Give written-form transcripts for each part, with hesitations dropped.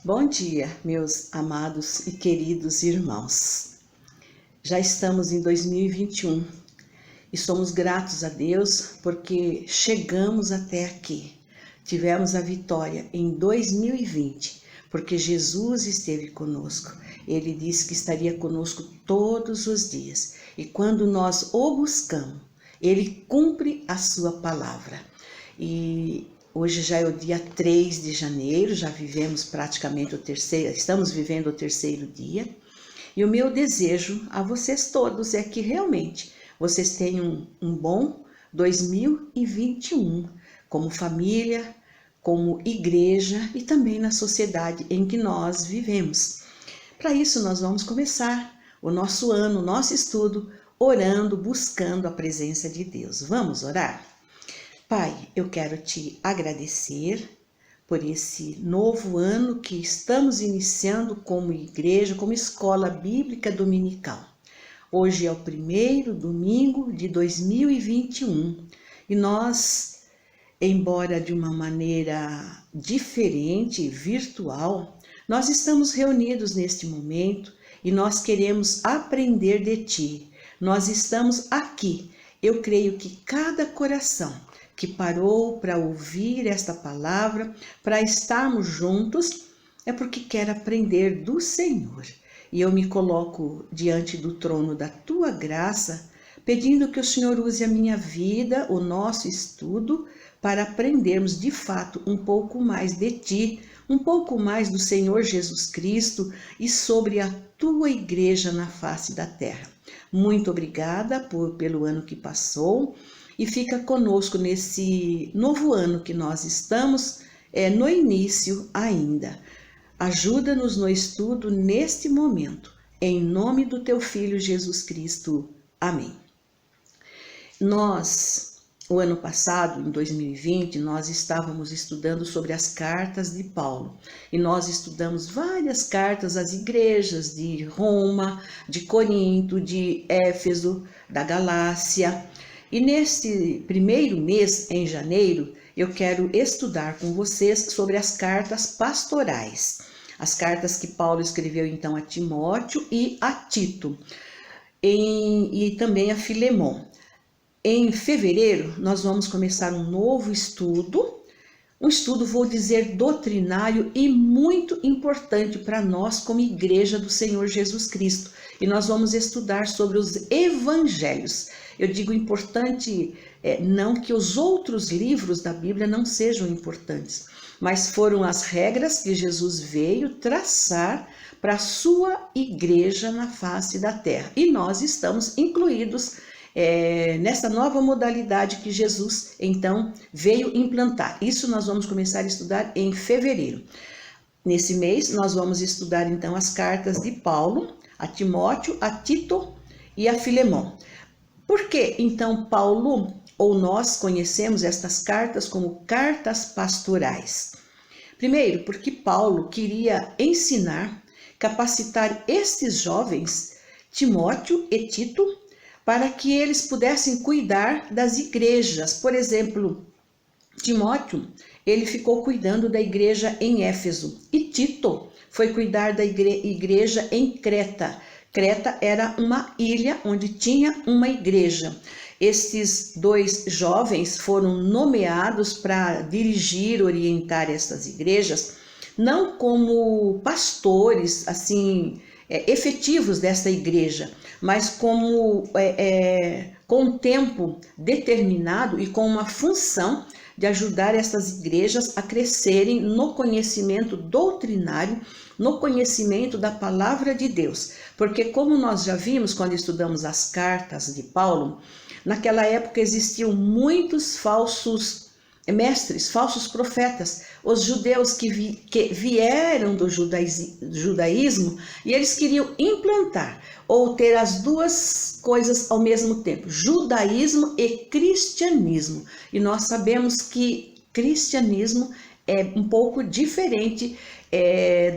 Bom dia, meus amados e queridos irmãos. Já estamos em 2021 e somos gratos a Deus porque chegamos até aqui. Tivemos a vitória em 2020 porque Jesus esteve conosco. Ele disse que estaria conosco todos os dias e quando nós o buscamos, Ele cumpre a sua palavra. E hoje já é o dia 3 de janeiro, já vivemos praticamente estamos vivendo o terceiro dia. E o meu desejo a vocês todos é que realmente vocês tenham um bom 2021, como família, como igreja e também na sociedade em que nós vivemos. Para isso nós vamos começar o nosso ano, o nosso estudo, orando, buscando a presença de Deus. Vamos orar? Pai, eu quero te agradecer por esse novo ano que estamos iniciando como igreja, como escola bíblica dominical. Hoje é o primeiro domingo de 2021 e nós, embora de uma maneira diferente, virtual, nós estamos reunidos neste momento e nós queremos aprender de Ti. Nós estamos aqui. Eu creio que cada coração que parou para ouvir esta palavra, para estarmos juntos, é porque quer aprender do Senhor. E eu me coloco diante do trono da Tua graça, pedindo que o Senhor use a minha vida, o nosso estudo, para aprendermos de fato um pouco mais de Ti, um pouco mais do Senhor Jesus Cristo e sobre a Tua igreja na face da terra. Muito obrigada pelo ano que passou. E fica conosco nesse novo ano que nós estamos no início ainda. Ajuda-nos no estudo neste momento. Em nome do Teu Filho Jesus Cristo. Amém. O ano passado, em 2020, nós estávamos estudando sobre as cartas de Paulo. E nós estudamos várias cartas às igrejas de Roma, de Corinto, de Éfeso, da Galácia. E neste primeiro mês, em janeiro, eu quero estudar com vocês sobre as cartas pastorais. As cartas que Paulo escreveu então a Timóteo e a Tito, e também a Filemon. Em fevereiro, nós vamos começar um novo estudo, vou dizer, doutrinário e muito importante para nós como igreja do Senhor Jesus Cristo. E nós vamos estudar sobre os evangelhos. Eu digo importante, não que os outros livros da Bíblia não sejam importantes, mas foram as regras que Jesus veio traçar para a sua igreja na face da terra. E nós estamos incluídos nessa nova modalidade que Jesus, então, veio implantar. Isso nós vamos começar a estudar em fevereiro. Nesse mês, nós vamos estudar, então, as cartas de Paulo, a Timóteo, a Tito e a Filemon. Por que, então, Paulo, ou nós conhecemos estas cartas como cartas pastorais? Primeiro, porque Paulo queria ensinar, capacitar estes jovens, Timóteo e Tito, para que eles pudessem cuidar das igrejas. Por exemplo, Timóteo, ele ficou cuidando da igreja em Éfeso, e Tito foi cuidar da igreja em Creta. Creta era uma ilha onde tinha uma igreja. Estes dois jovens foram nomeados para dirigir, orientar essas igrejas, não como pastores assim efetivos desta igreja, mas como com um tempo determinado e com uma função de ajudar essas igrejas a crescerem no conhecimento doutrinário, no conhecimento da palavra de Deus. Porque como nós já vimos quando estudamos as cartas de Paulo, naquela época existiam muitos falsos mestres, falsos profetas, os judeus que vieram do judaísmo e eles queriam implantar ou ter as duas coisas ao mesmo tempo, judaísmo e cristianismo. E nós sabemos que cristianismo é um pouco diferente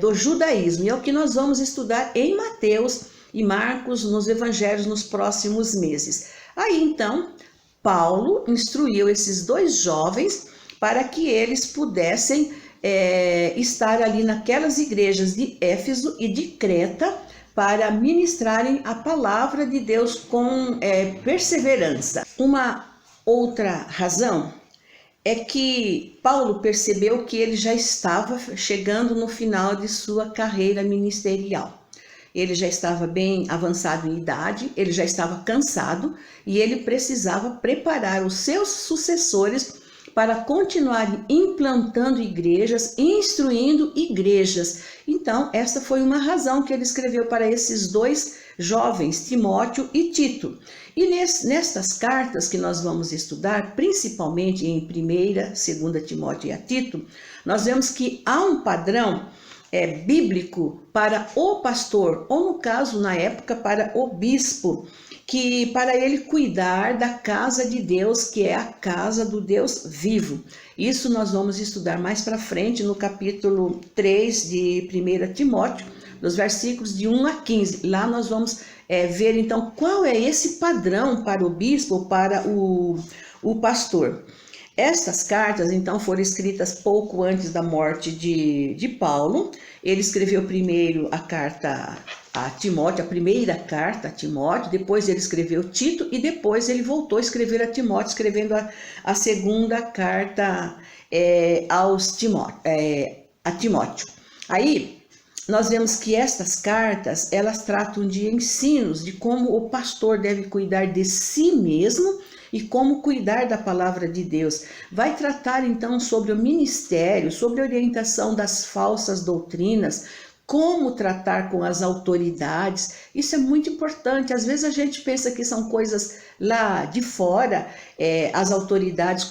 do judaísmo, e é o que nós vamos estudar em Mateus e Marcos nos evangelhos nos próximos meses. Aí então, Paulo instruiu esses dois jovens para que eles pudessem estar ali naquelas igrejas de Éfeso e de Creta para ministrarem a palavra de Deus com perseverança. Uma outra razão é que Paulo percebeu que ele já estava chegando no final de sua carreira ministerial. Ele já estava bem avançado em idade, ele já estava cansado e ele precisava preparar os seus sucessores para continuar implantando igrejas, instruindo igrejas. Então, essa foi uma razão que ele escreveu para esses dois jovens, Timóteo e Tito. E nestas cartas que nós vamos estudar, principalmente em 1ª, 2ª Timóteo e a Tito, nós vemos que há um padrão bíblico para o pastor, ou no caso, na época, para o bispo, que para ele cuidar da casa de Deus, que é a casa do Deus vivo. Isso nós vamos estudar mais para frente no capítulo 3 de 1 Timóteo, nos versículos de 1 a 15. Lá nós vamos ver então qual é esse padrão para o bispo, para o pastor. Estas cartas, então, foram escritas pouco antes da morte de Paulo. Ele escreveu primeiro a carta a Timóteo, a primeira carta a Timóteo, depois ele escreveu Tito e depois ele voltou a escrever a Timóteo, escrevendo a segunda carta a Timóteo. Aí, nós vemos que estas cartas, elas tratam de ensinos de como o pastor deve cuidar de si mesmo e como cuidar da palavra de Deus. Vai tratar então sobre o ministério, sobre a orientação das falsas doutrinas, como tratar com as autoridades. Isso é muito importante. Às vezes a gente pensa que são coisas lá de fora, as autoridades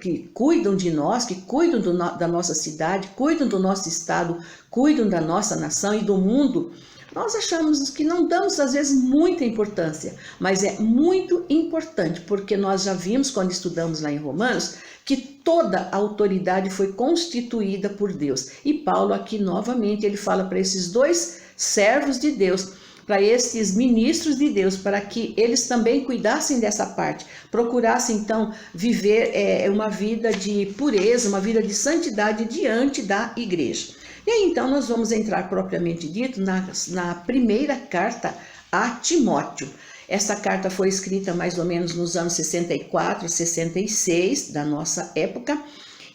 que cuidam de nós, que cuidam da nossa cidade, cuidam do nosso estado, cuidam da nossa nação e do mundo. Nós achamos que não damos, às vezes, muita importância, mas é muito importante, porque nós já vimos, quando estudamos lá em Romanos, que toda a autoridade foi constituída por Deus. E Paulo aqui, novamente, ele fala para esses dois servos de Deus, para esses ministros de Deus, para que eles também cuidassem dessa parte, procurassem, então, viver uma vida de pureza, uma vida de santidade diante da igreja. E aí, então, nós vamos entrar propriamente dito na primeira carta a Timóteo. Essa carta foi escrita mais ou menos nos anos 64 e 66 da nossa época.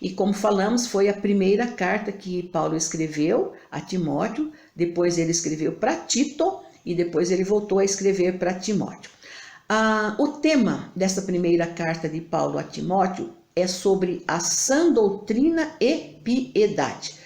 E como falamos, foi a primeira carta que Paulo escreveu a Timóteo. Depois ele escreveu para Tito e depois ele voltou a escrever para Timóteo. O tema dessa primeira carta de Paulo a Timóteo é sobre a sã doutrina e piedade.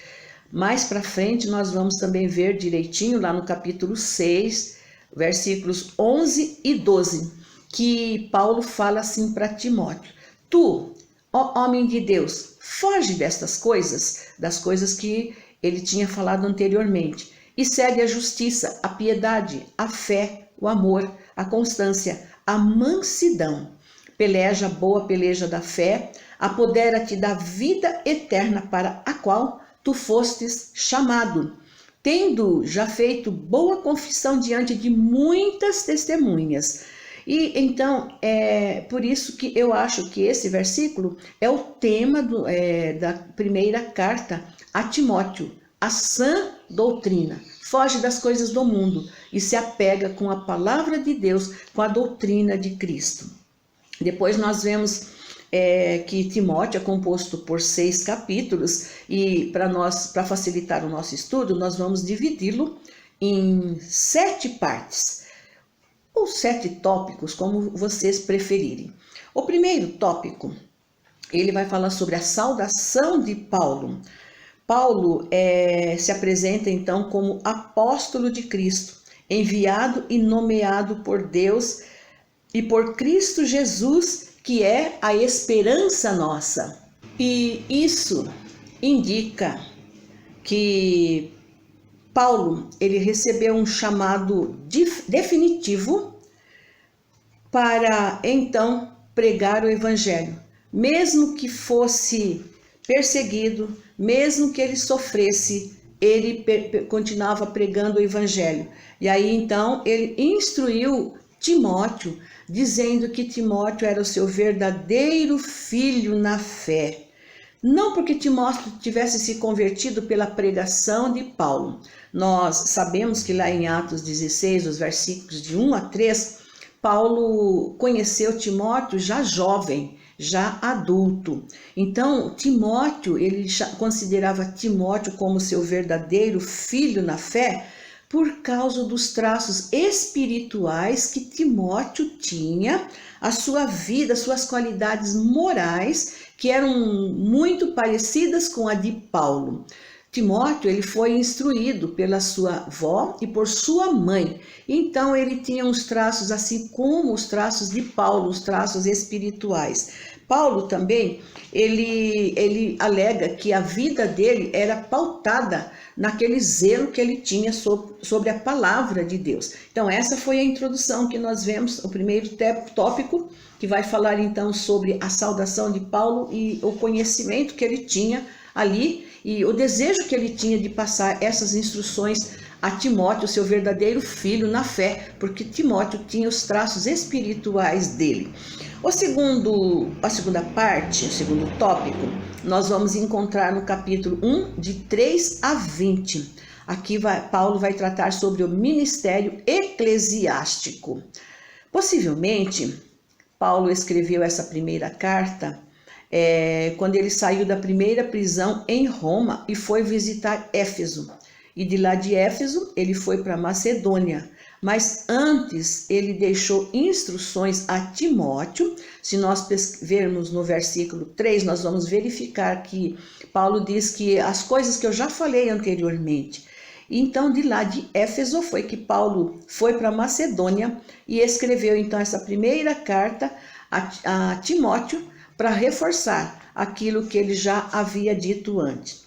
Mais para frente nós vamos também ver direitinho lá no capítulo 6, versículos 11 e 12, que Paulo fala assim para Timóteo: Tu, ó homem de Deus, foge destas coisas, das coisas que ele tinha falado anteriormente, e segue a justiça, a piedade, a fé, o amor, a constância, a mansidão. Peleja a boa peleja da fé, apodera-te da vida eterna para a qual tu fostes chamado, tendo já feito boa confissão diante de muitas testemunhas. E então, por isso que eu acho que esse versículo é o tema da primeira carta a Timóteo, a sã doutrina. Foge das coisas do mundo e se apega com a palavra de Deus, com a doutrina de Cristo. Depois nós vemos que Timóteo é composto por 6 capítulos e para facilitar o nosso estudo, nós vamos dividi-lo em 7 partes, ou 7 tópicos, como vocês preferirem. O primeiro tópico, ele vai falar sobre a saudação de Paulo. Paulo se apresenta então como apóstolo de Cristo, enviado e nomeado por Deus e por Cristo Jesus, que é a esperança nossa. E isso indica que Paulo, ele recebeu um chamado definitivo para então pregar o evangelho, mesmo que fosse perseguido, mesmo que ele sofresse, ele continuava pregando o evangelho. E aí então ele instruiu Timóteo, dizendo que Timóteo era o seu verdadeiro filho na fé. Não porque Timóteo tivesse se convertido pela pregação de Paulo. Nós sabemos que lá em Atos 16, os versículos de 1 a 3, Paulo conheceu Timóteo já jovem, já adulto. Então, Timóteo, ele considerava Timóteo como seu verdadeiro filho na fé por causa dos traços espirituais que Timóteo tinha, a sua vida, suas qualidades morais, que eram muito parecidas com a de Paulo. Timóteo, ele foi instruído pela sua avó e por sua mãe. Então ele tinha uns traços assim como os traços de Paulo, os traços espirituais. Paulo também, ele alega que a vida dele era pautada naquele zelo que ele tinha sobre a palavra de Deus. Então essa foi a introdução que nós vemos, o primeiro tópico, que vai falar então sobre a saudação de Paulo e o conhecimento que ele tinha ali e o desejo que ele tinha de passar essas instruções a Timóteo, seu verdadeiro filho na fé, porque Timóteo tinha os traços espirituais dele. A segunda parte, o segundo tópico, nós vamos encontrar no capítulo 1, de 3 a 20. Aqui Paulo vai tratar sobre o ministério eclesiástico. Possivelmente, Paulo escreveu essa primeira carta quando ele saiu da primeira prisão em Roma e foi visitar Éfeso. E de lá de Éfeso ele foi para Macedônia. Mas antes ele deixou instruções a Timóteo. Se nós vermos no versículo 3, nós vamos verificar que Paulo diz que as coisas que eu já falei anteriormente. Então de lá de Éfeso foi que Paulo foi para Macedônia e escreveu então essa primeira carta a Timóteo, para reforçar aquilo que ele já havia dito antes.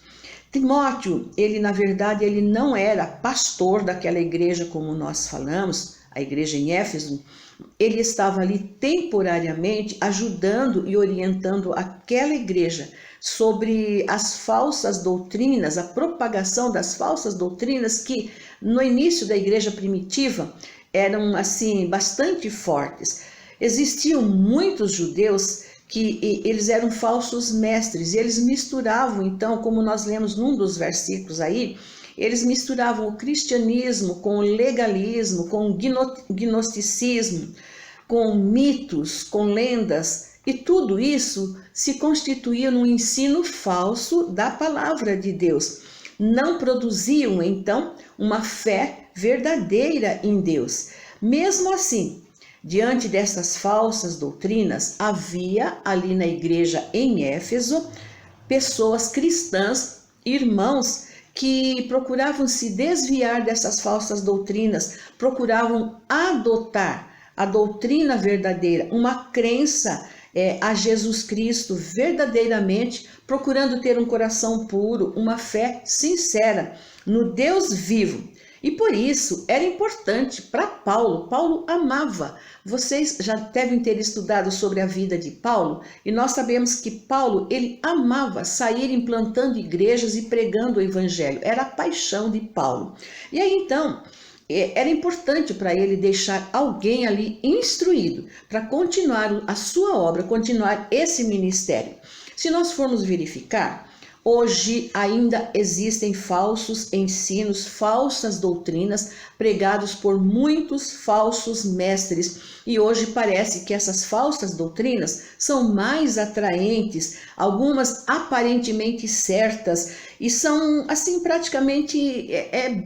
Timóteo, na verdade, ele não era pastor daquela igreja como nós falamos, a igreja em Éfeso. Ele estava ali temporariamente ajudando e orientando aquela igreja sobre as falsas doutrinas, a propagação das falsas doutrinas que no início da igreja primitiva eram assim bastante fortes. Existiam muitos judeus que eles eram falsos mestres, e eles misturavam, então, como nós lemos num dos versículos aí, eles misturavam o cristianismo com o legalismo, com o gnosticismo, com mitos, com lendas, e tudo isso se constituía num ensino falso da palavra de Deus. Não produziam, então, uma fé verdadeira em Deus. Mesmo assim, diante dessas falsas doutrinas, havia ali na igreja em Éfeso pessoas cristãs, irmãos, que procuravam se desviar dessas falsas doutrinas, procuravam adotar a doutrina verdadeira, uma crença a Jesus Cristo verdadeiramente, procurando ter um coração puro, uma fé sincera no Deus vivo. E por isso era importante para Paulo. Paulo amava. Vocês já devem ter estudado sobre a vida de Paulo, e nós sabemos que Paulo, ele amava sair implantando igrejas e pregando o evangelho. Era a paixão de Paulo. E aí então, era importante para ele deixar alguém ali instruído para continuar a sua obra, continuar esse ministério. Se nós formos verificar, hoje ainda existem falsos ensinos, falsas doutrinas pregados por muitos falsos mestres. E hoje parece que essas falsas doutrinas são mais atraentes, algumas aparentemente certas e são assim praticamente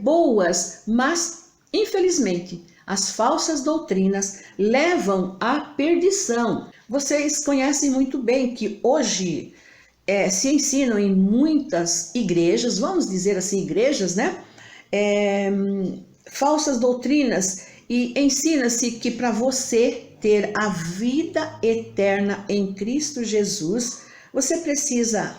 boas, mas infelizmente as falsas doutrinas levam à perdição. Vocês conhecem muito bem que hoje se ensinam em muitas igrejas, vamos dizer assim, igrejas, né? Falsas doutrinas, e ensina-se que para você ter a vida eterna em Cristo Jesus, você precisa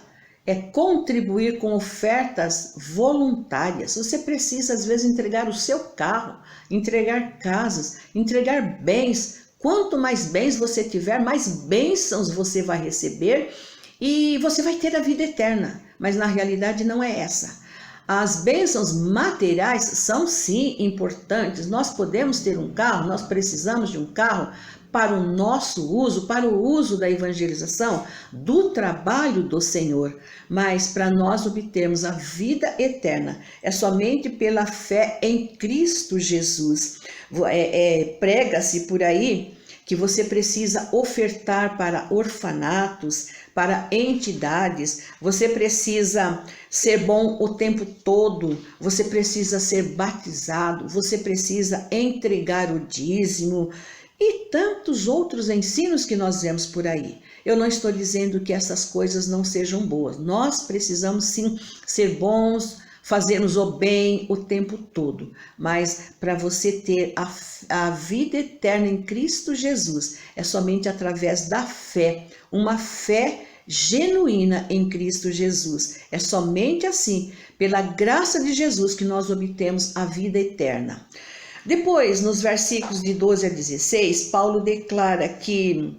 contribuir com ofertas voluntárias. Você precisa, às vezes, entregar o seu carro, entregar casas, entregar bens. Quanto mais bens você tiver, mais bênçãos você vai receber, e você vai ter a vida eterna, mas na realidade não é essa. As bênçãos materiais são sim importantes. Nós podemos ter um carro, nós precisamos de um carro para o nosso uso, para o uso da evangelização, do trabalho do Senhor, mas para nós obtermos a vida eterna. É somente pela fé em Cristo Jesus. Prega-se por aí que você precisa ofertar para orfanatos, para entidades, você precisa ser bom o tempo todo, você precisa ser batizado, você precisa entregar o dízimo e tantos outros ensinos que nós vemos por aí. Eu não estou dizendo que essas coisas não sejam boas, nós precisamos sim ser bons, fazermos o bem o tempo todo, mas para você ter a vida eterna em Cristo Jesus, é somente através da fé, uma fé genuína em Cristo Jesus. É somente assim, pela graça de Jesus, que nós obtemos a vida eterna. Depois, nos versículos de 12 a 16, Paulo declara que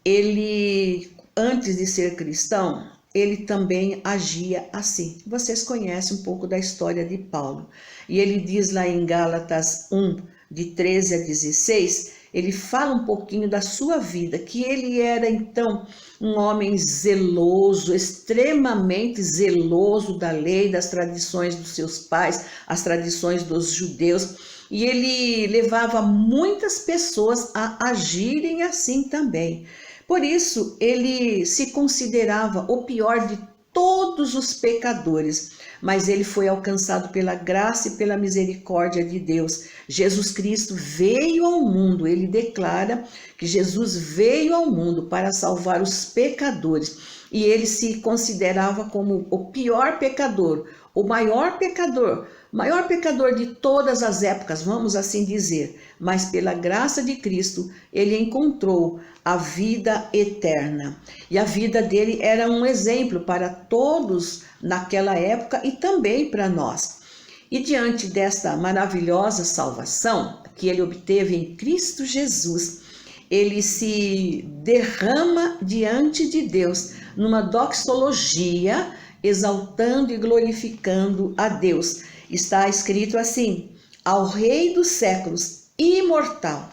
ele, antes de ser cristão, ele também agia assim. Vocês conhecem um pouco da história de Paulo. E ele diz lá em Gálatas 1, de 13 a 16, ele fala um pouquinho da sua vida, que ele era então um homem zeloso, extremamente zeloso da lei, das tradições dos seus pais, as tradições dos judeus, e ele levava muitas pessoas a agirem assim também. Por isso, ele se considerava o pior de todos os pecadores, mas ele foi alcançado pela graça e pela misericórdia de Deus. Jesus Cristo veio ao mundo, ele declara que Jesus veio ao mundo para salvar os pecadores, e ele se considerava como o pior pecador, o maior pecador de todas as épocas, vamos assim dizer, mas pela graça de Cristo, ele encontrou a vida eterna. E a vida dele era um exemplo para todos naquela época e também para nós. E diante desta maravilhosa salvação que ele obteve em Cristo Jesus, ele se derrama diante de Deus numa doxologia, exaltando e glorificando a Deus. Está escrito assim: ao Rei dos séculos, imortal,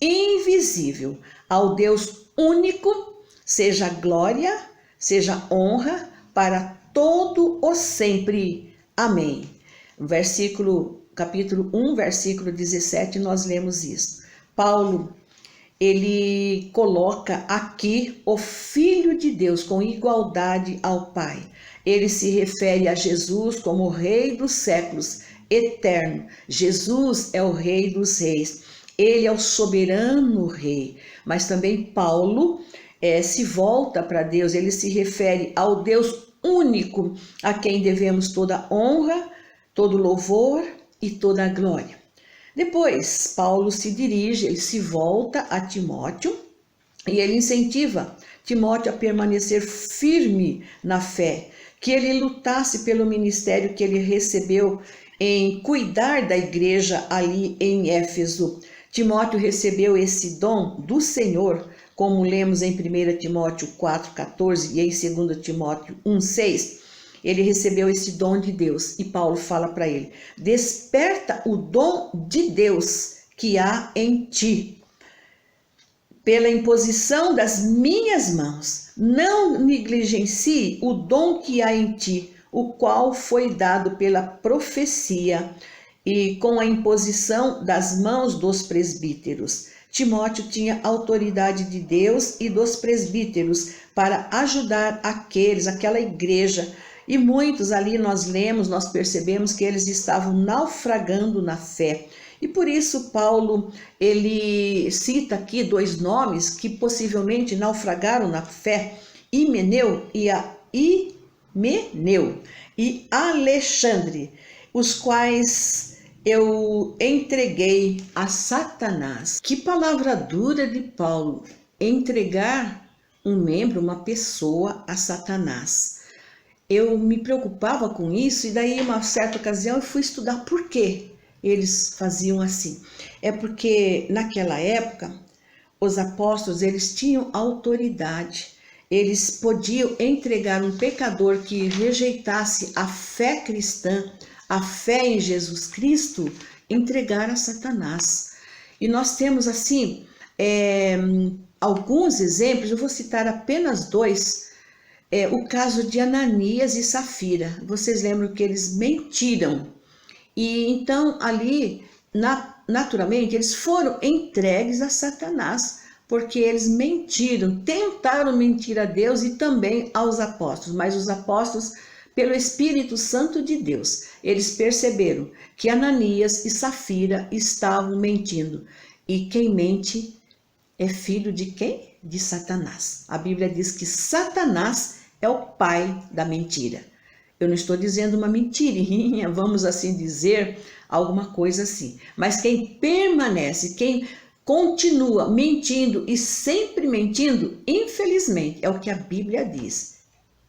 invisível, ao Deus único, seja glória, seja honra para todo o sempre. Amém. Capítulo 1, versículo 17, nós lemos isso. Paulo, ele coloca aqui o Filho de Deus com igualdade ao Pai. Ele se refere a Jesus como o Rei dos séculos, eterno. Jesus é o Rei dos reis. Ele é o soberano Rei. Mas também Paulo se volta para Deus. Ele se refere ao Deus único, a quem devemos toda honra, todo louvor e toda glória. Depois, Paulo ele se volta a Timóteo e ele incentiva Timóteo a permanecer firme na fé, que ele lutasse pelo ministério que ele recebeu em cuidar da igreja ali em Éfeso. Timóteo recebeu esse dom do Senhor, como lemos em 1 Timóteo 4,14 e em 2 Timóteo 1,6. Ele recebeu esse dom de Deus e Paulo fala para ele: desperta o dom de Deus que há em ti, pela imposição das minhas mãos. Não negligencie o dom que há em ti, o qual foi dado pela profecia e com a imposição das mãos dos presbíteros. Timóteo tinha autoridade de Deus e dos presbíteros para ajudar aquela igreja. E muitos ali nós lemos, nós percebemos que eles estavam naufragando na fé. E por isso Paulo, ele cita aqui dois nomes que possivelmente naufragaram na fé: Himeneu e Alexandre, os quais eu entreguei a Satanás. Que palavra dura de Paulo, entregar um membro, uma pessoa a Satanás. Eu me preocupava com isso e daí, uma certa ocasião, eu fui estudar por que eles faziam assim. É porque naquela época, os apóstolos, eles tinham autoridade. Eles podiam entregar um pecador que rejeitasse a fé cristã, a fé em Jesus Cristo, entregar a Satanás. E nós temos assim Alguns exemplos, eu vou citar apenas dois. O caso de Ananias e Safira. Vocês lembram que eles mentiram. E então ali, naturalmente, eles foram entregues a Satanás, porque eles mentiram, tentaram mentir a Deus e também aos apóstolos. Mas os apóstolos, pelo Espírito Santo de Deus, eles perceberam que Ananias e Safira estavam mentindo. E quem mente é filho de quem? De Satanás. A Bíblia diz que Satanás é o pai da mentira. Eu não estou dizendo uma mentirinha, vamos assim dizer, alguma coisa assim. Mas quem permanece, quem continua mentindo e sempre mentindo, infelizmente, é o que a Bíblia diz,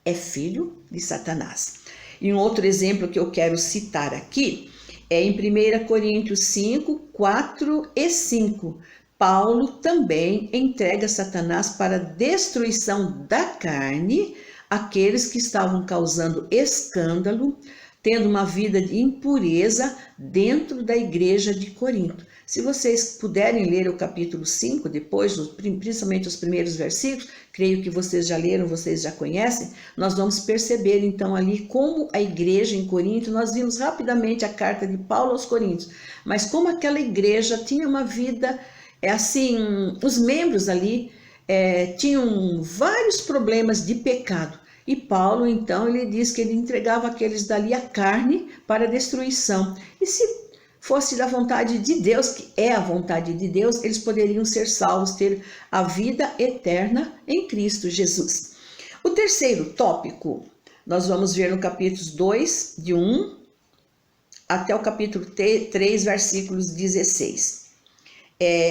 é filho de Satanás. E um outro exemplo que eu quero citar aqui é em 1 Coríntios 5, 4 e 5. Paulo também entrega Satanás para a destruição da carne, aqueles que estavam causando escândalo, tendo uma vida de impureza dentro da igreja de Corinto. Se vocês puderem ler o capítulo 5, depois, principalmente os primeiros versículos, creio que vocês já leram, vocês já conhecem, nós vamos perceber então ali como a igreja em Corinto, nós vimos rapidamente a carta de Paulo aos Coríntios, mas como aquela igreja tinha uma vida, assim, os membros ali tinham vários problemas de pecado. E Paulo, então, ele diz que ele entregava aqueles dali a carne para destruição. E se fosse da vontade de Deus, que é a vontade de Deus, eles poderiam ser salvos, ter a vida eterna em Cristo Jesus. O terceiro tópico, nós vamos ver no capítulo 2, de 1 até o capítulo 3, versículos 16.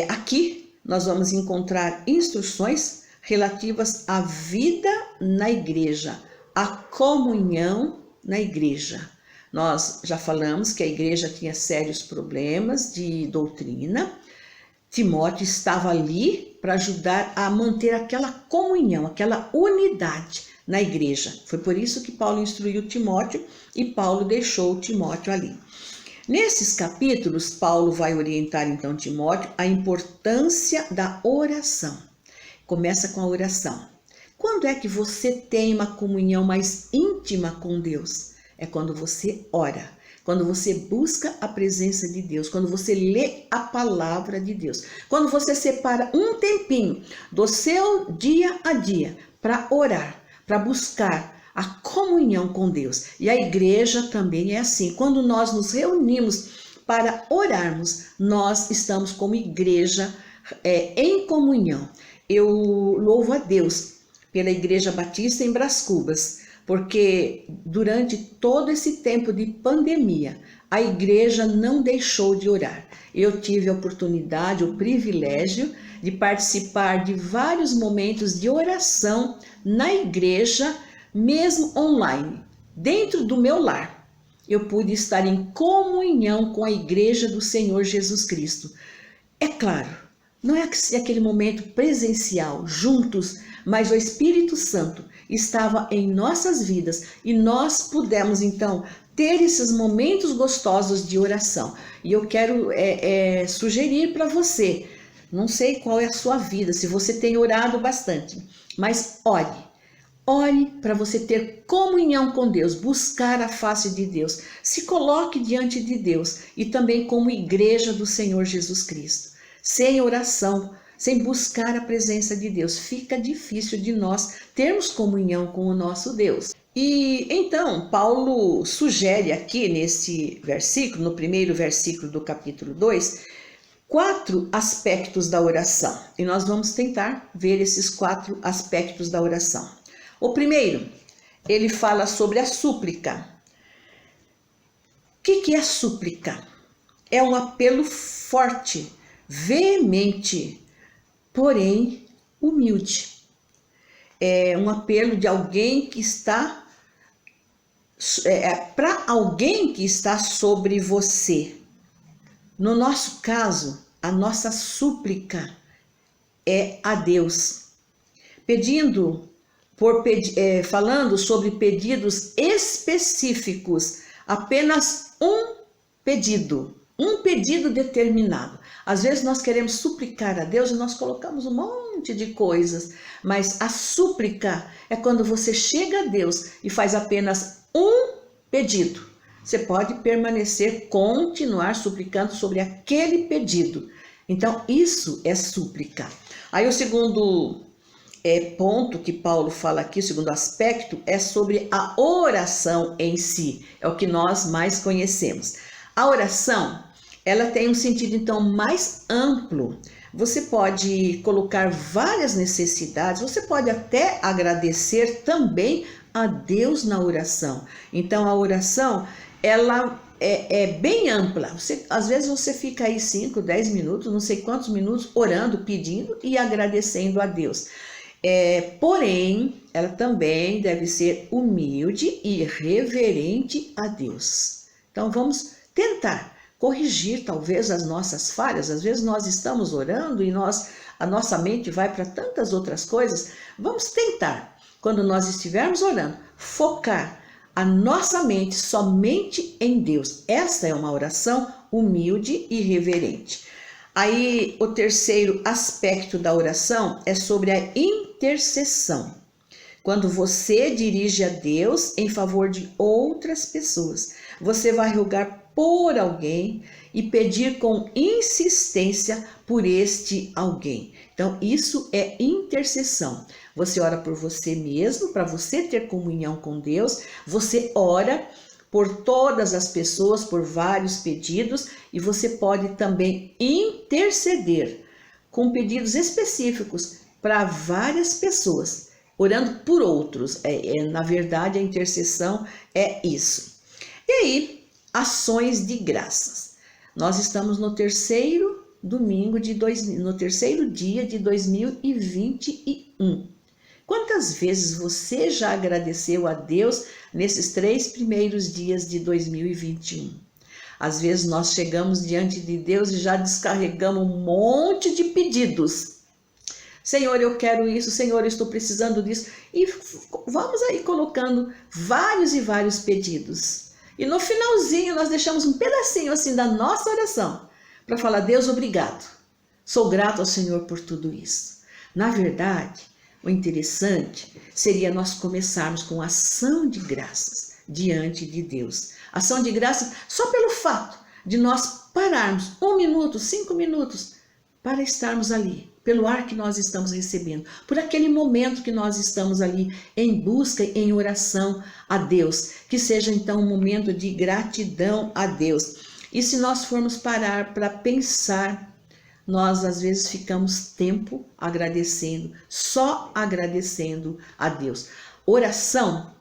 Aqui nós vamos encontrar instruções relativas à vida na igreja, à comunhão na igreja. Nós já falamos que a igreja tinha sérios problemas de doutrina. Timóteo estava ali para ajudar a manter aquela comunhão, aquela unidade na igreja. Foi por isso que Paulo instruiu Timóteo e Paulo deixou Timóteo ali. Nesses capítulos, Paulo vai orientar então Timóteo a importância da oração. Começa com a oração. Quando é que você tem uma comunhão mais íntima com Deus? É quando você ora, quando você busca a presença de Deus, quando você lê a palavra de Deus, quando você separa um tempinho do seu dia a dia para orar, para buscar a comunhão com Deus. E a igreja também é assim. Quando nós nos reunimos para orarmos, nós estamos como igreja em comunhão. Eu louvo a Deus pela Igreja Batista em Brás Cubas, porque durante todo esse tempo de pandemia, a igreja não deixou de orar. Eu tive a oportunidade, o privilégio de participar de vários momentos de oração na igreja, mesmo online, dentro do meu lar. Eu pude estar em comunhão com a igreja do Senhor Jesus Cristo. É claro, não é aquele momento presencial, juntos, mas o Espírito Santo estava em nossas vidas e nós pudemos então ter esses momentos gostosos de oração. E eu quero sugerir para você, não sei qual é a sua vida, se você tem orado bastante, mas ore. Ore para você ter comunhão com Deus, buscar a face de Deus. Se coloque diante de Deus e também como igreja do Senhor Jesus Cristo. Sem oração, sem buscar a presença de Deus, fica difícil de nós termos comunhão com o nosso Deus. E então, Paulo sugere aqui nesse versículo, no primeiro versículo do capítulo 2, 4 aspectos da oração. E nós vamos tentar ver esses 4 aspectos da oração. O primeiro, ele fala sobre a súplica. O que é súplica? É um apelo forte, veemente, porém humilde. É um apelo de alguém que está para alguém que está sobre você. No nosso caso, a nossa súplica é a Deus, falando sobre pedidos específicos, apenas um pedido. um pedido determinado. Às vezes nós queremos suplicar a Deus e nós colocamos um monte de coisas, mas a súplica é quando você chega a Deus e faz apenas um pedido. Você pode permanecer, continuar suplicando sobre aquele pedido. Então, isso é súplica. Aí o segundo ponto que Paulo fala aqui, o segundo aspecto, é sobre a oração em si. É o que nós mais conhecemos. A oração, ela tem um sentido então mais amplo. Você pode colocar várias necessidades, você pode até agradecer também a Deus na oração. Então, a oração, ela é bem ampla. Às vezes você fica aí 5, 10 minutos, não sei quantos minutos, orando, pedindo e agradecendo a Deus. Porém, ela também deve ser humilde e reverente a Deus. Então, vamos tentar corrigir talvez as nossas falhas. Às vezes nós estamos orando e a nossa mente vai para tantas outras coisas. Vamos tentar, quando nós estivermos orando, focar a nossa mente somente em Deus. Essa é uma oração humilde e reverente. Aí o terceiro aspecto da oração é sobre a intercessão. Quando você dirige a Deus em favor de outras pessoas, você vai rogar por alguém e pedir com insistência por este alguém. Então, isso é intercessão. Você ora por você mesmo, para você ter comunhão com Deus. Você ora por todas as pessoas, por vários pedidos, e você pode também interceder com pedidos específicos para várias pessoas, orando por outros. Na verdade, a intercessão é isso. E aí, ações de graças. Nós estamos no terceiro dia de 2021. Quantas vezes você já agradeceu a Deus nesses 3 primeiros dias de 2021? Às vezes nós chegamos diante de Deus e já descarregamos um monte de pedidos. Senhor, eu quero isso, Senhor, eu estou precisando disso. E vamos aí colocando vários e vários pedidos. E no finalzinho nós deixamos um pedacinho assim da nossa oração para falar: Deus, obrigado. Sou grato ao Senhor por tudo isso. Na verdade, o interessante seria nós começarmos com ação de graças diante de Deus. Ação de graças só pelo fato de nós pararmos 1 minuto, 5 minutos para estarmos ali, pelo ar que nós estamos recebendo, por aquele momento que nós estamos ali em busca, em oração a Deus, que seja então um momento de gratidão a Deus. E se nós formos parar para pensar, nós às vezes ficamos tempo agradecendo, só agradecendo a Deus. Oração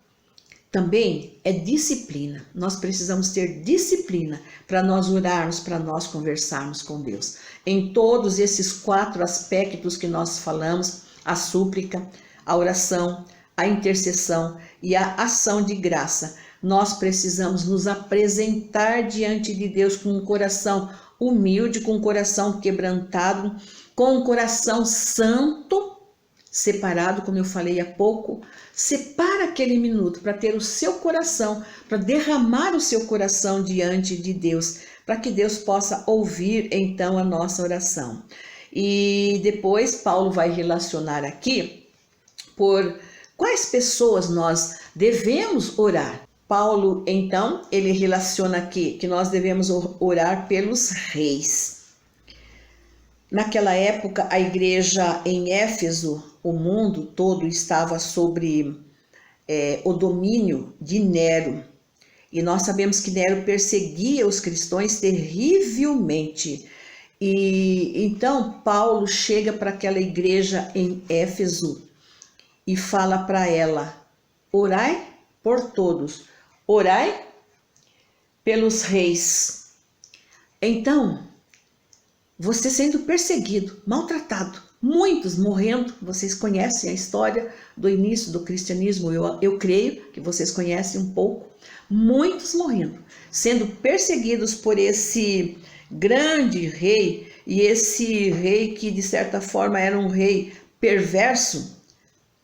também é disciplina. Nós precisamos ter disciplina para nós orarmos, para nós conversarmos com Deus. Em todos esses 4 aspectos que nós falamos, a súplica, a oração, a intercessão e a ação de graça, nós precisamos nos apresentar diante de Deus com um coração humilde, com um coração quebrantado, com um coração santo, separado, como eu falei há pouco. Separa aquele minuto para ter o seu coração, para derramar o seu coração diante de Deus, para que Deus possa ouvir então a nossa oração. E depois Paulo vai relacionar aqui por quais pessoas nós devemos orar. Paulo, então, ele relaciona aqui que nós devemos orar pelos reis. Naquela época, a igreja em Éfeso, o mundo todo estava sobre o domínio de Nero. E nós sabemos que Nero perseguia os cristãos terrivelmente. E então Paulo chega para aquela igreja em Éfeso e fala para ela: orai por todos, orai pelos reis. Então, você sendo perseguido, maltratado, muitos morrendo, vocês conhecem a história do início do cristianismo, eu creio que vocês conhecem um pouco, muitos morrendo, sendo perseguidos por esse grande rei, e esse rei que de certa forma era um rei perverso.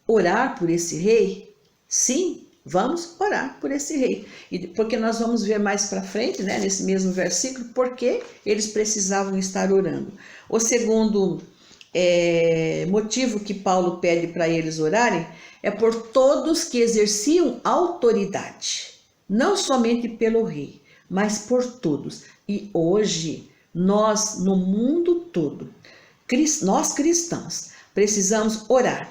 Orar por esse rei? Sim, Vamos orar por esse rei. E porque nós vamos ver mais para frente, né, nesse mesmo versículo, porque eles precisavam estar orando. O segundo motivo que Paulo pede para eles orarem é por todos que exerciam autoridade, não somente pelo rei, mas por todos. E hoje, nós, no mundo todo, nós cristãos, precisamos orar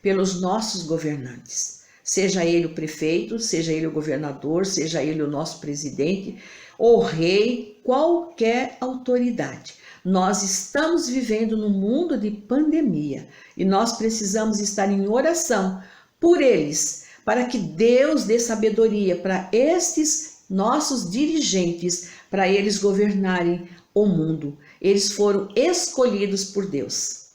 pelos nossos governantes. Seja ele o prefeito, seja ele o governador, seja ele o nosso presidente, o rei, qualquer autoridade. Nós estamos vivendo num mundo de pandemia e nós precisamos estar em oração por eles, para que Deus dê sabedoria para estes nossos dirigentes, para eles governarem o mundo. Eles foram escolhidos por Deus.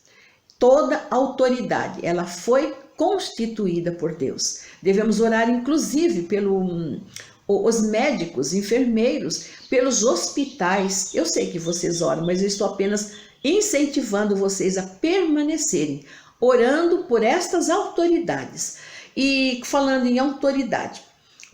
Toda autoridade, ela foi constituída por Deus. Devemos orar inclusive pelos médicos, enfermeiros, pelos hospitais. Eu sei que vocês oram, mas eu estou apenas incentivando vocês a permanecerem orando por estas autoridades. E falando em autoridade,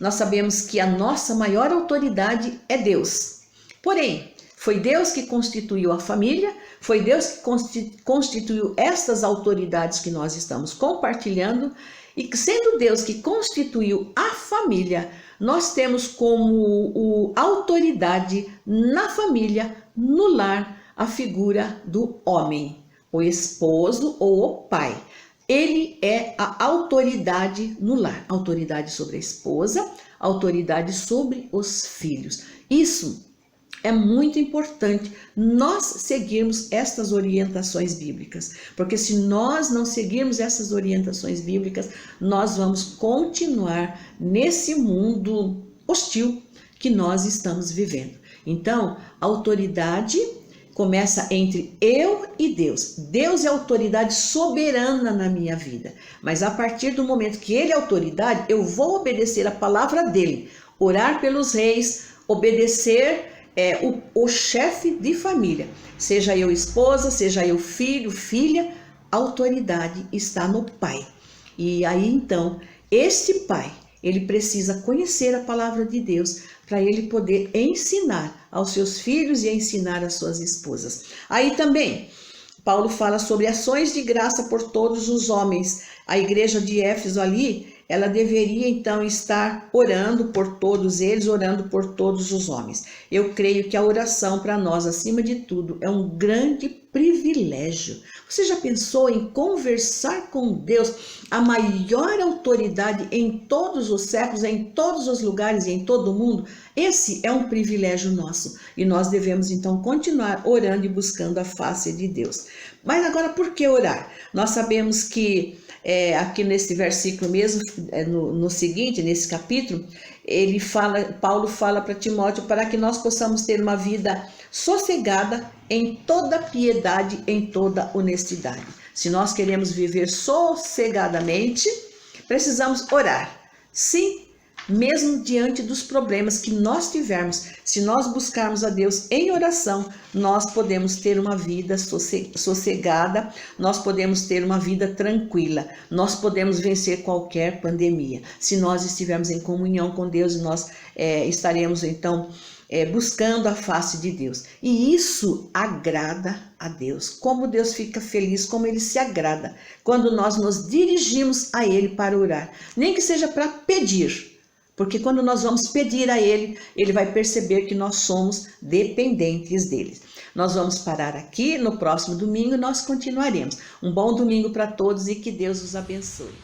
nós sabemos que a nossa maior autoridade é Deus. Porém, foi Deus que constituiu a família, foi Deus que constituiu estas autoridades que nós estamos compartilhando, e sendo Deus que constituiu a família, nós temos como autoridade na família, no lar, a figura do homem, o esposo ou o pai. Ele é a autoridade no lar, autoridade sobre a esposa, autoridade sobre os filhos. Isso é muito importante nós seguirmos estas orientações bíblicas, porque se nós não seguirmos essas orientações bíblicas, nós vamos continuar nesse mundo hostil que nós estamos vivendo. Então, a autoridade começa entre eu e Deus. Deus é autoridade soberana na minha vida, mas a partir do momento que Ele é autoridade, eu vou obedecer a palavra dEle, orar pelos reis, obedecer o chefe de família, seja eu esposa, seja eu filho, filha, a autoridade está no pai. E aí então, este pai, ele precisa conhecer a palavra de Deus para ele poder ensinar aos seus filhos e ensinar às suas esposas. Aí também, Paulo fala sobre ações de graça por todos os homens. A igreja de Éfeso ali, ela deveria então estar orando por todos eles, orando por todos os homens. Eu creio que a oração para nós, acima de tudo, é um grande privilégio. Você já pensou em conversar com Deus, a maior autoridade em todos os séculos, em todos os lugares e em todo o mundo? Esse é um privilégio nosso e nós devemos então continuar orando e buscando a face de Deus. Mas agora, por que orar? Nós sabemos que aqui nesse versículo mesmo, no seguinte, nesse capítulo, Paulo fala para Timóteo para que nós possamos ter uma vida sossegada em toda piedade, em toda honestidade. Se nós queremos viver sossegadamente, precisamos orar. Sim, mesmo diante dos problemas que nós tivermos, se nós buscarmos a Deus em oração, nós podemos ter uma vida sossegada, nós podemos ter uma vida tranquila, nós podemos vencer qualquer pandemia. Se nós estivermos em comunhão com Deus, nós estaremos então buscando a face de Deus. E isso agrada a Deus. Como Deus fica feliz, como Ele se agrada quando nós nos dirigimos a Ele para orar. Nem que seja para pedir. Porque quando nós vamos pedir a Ele, Ele vai perceber que nós somos dependentes dEle. Nós vamos parar aqui, no próximo domingo nós continuaremos. Um bom domingo para todos e que Deus os abençoe.